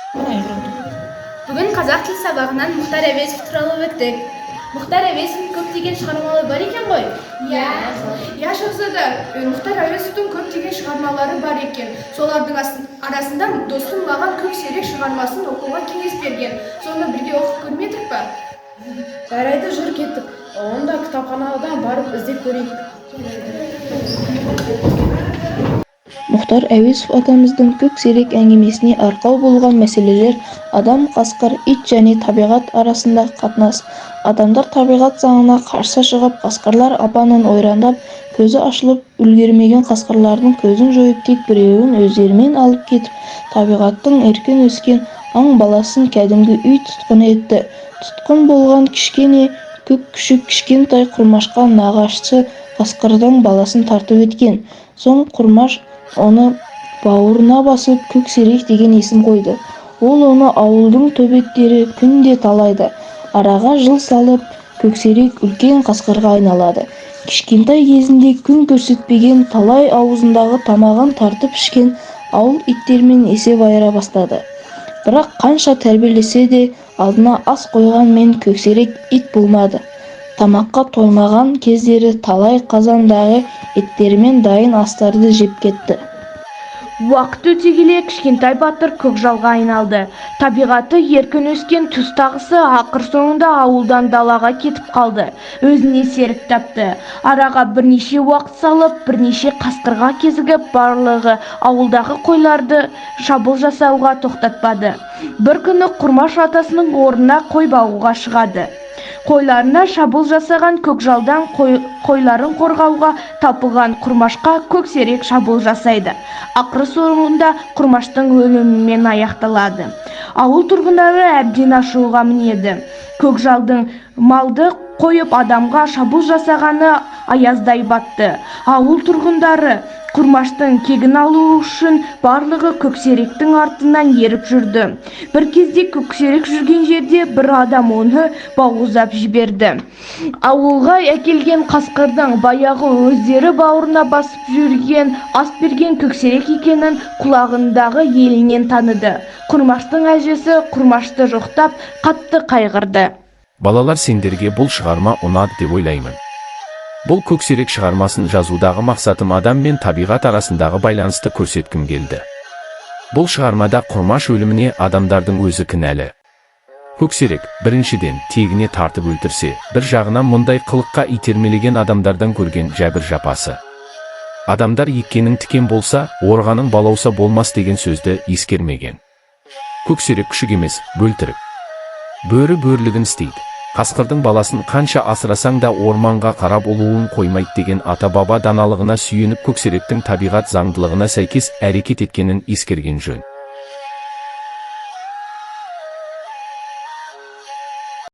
Бүгін қазақ тіл сабағынан Мұхтар Әуезов туралы өттік. Мұхтар Әуезовтың көптеген шығармалары бар екен ғой? Я шахзада, Мұхтар Әуезовтың көптеген шығармалары бар екен. Солардың арасында достым маған көксерек шығармасын оқуға кеңес берген. Соны бірге оқып көрмедік па? Жарайды, жүр кеттік. Онда кітапханадан барып іздеп көрейік. Мұхтар Әуезов атамыздың көксерек әңгімесіне арқау болған мәселелер адам, қасқыр, ит және табиғат арасында қатынас. Адамдар табиғат заңына қарсы шығып, қасқырлар апанын ойрандап, көзі ашылып үлгермеген қасқырлардың көзін жойып, тек біреуін өздерімен алып кетіп, табиғаттың еркін өскен аң баласын кәдімгі үй тұтқын етті. Тұтқын болған кішкене күшік кішкентай құрмашқа нағашысы қасқырдың баласын тартып еткен. Соң құрмаш оны бауырына басып көксерек деген есім қойды. Ол оны ауылдың төбеттері күнде талайды. Араға жыл салып, көксерек үлкен қасқырға айналады. Кішкентай кезінде күн көрсетпеген, талай аузындағы тамағын тартып ішкен ауыл иттермен есеп айыра бастады. Бірақ қанша тәрбиелесе де алдына ас қойған мен көксерек ит болмады. Тамаққа тоймаған кездері талай қазандағы еттерімен дайын астарды жеп кетті. Уақыт өте келе кішкентай батыр көкжалға айналды. Табиғаты еркін өскен тұстағысы ақыр соңында ауылдан далаға кетіп қалды. Өзіне серік тапты. Араға бірнеше уақыт салып, бірнеше қасқырға кезігіп, барлығы ауылдағы қойларды шабуыл жасауға тоқтатпады. Бір күні құрмаш атасының орнына қой бағуға шығады. Қойларына шабуыл жасаған көкжалдан қойларын қорғауға талпынған құрмашқа көксерек шабуыл жасайды. Ақыры соңында құрмаштың өлімімен аяқталады. Ауыл тұрғындары әбден ашуға мінеді. Көкжалдың малды қойып адамға шабуыл жасағаны аяздай батты. Ауыл тұрғындары құрмаштың кегін алу үшін барлығы көксеректің артынан еріп жүрді. Бір кезде көксерек жүрген жерде бір адам оны бауыздап жіберді. Ауылға әкелген қасқырдың баяғы өздері бауырына басып жүрген ас берген көксерек екенін құлағындағы елінен таныды. Құрмаштың әжесі құрмашты жоқтап қатты қайғырды. Балалар, сендерге бұл шығарма ұнады деп ойлаймын. Бұл көксерек шығармасын жазудағы мақсатым адам мен табиғат арасындағы байланысты көрсеткім келді. Бұл шығармада құрмаш өліміне адамдардың өзі кінәлі. Көксерек, біріншіден, тегіне тартып өлтірсе, бір жағынан мұндай қылыққа итермелеген адамдардан көрген жәбір жапасы. Адамдар еккенің тікен болса, орғаның балауса болмас деген сөзді ескермеген. Көксерек күшік емес, бөлтірік. Бөрі бөрлігін істейді. Қасқырдың баласын қанша асырасаң да орманға қарап ұлуын қоймайды деген ата-баба даналығына сүйеніп көксеректің табиғат заңдылығына сәйкес әрекет еткенін ескерген жөн.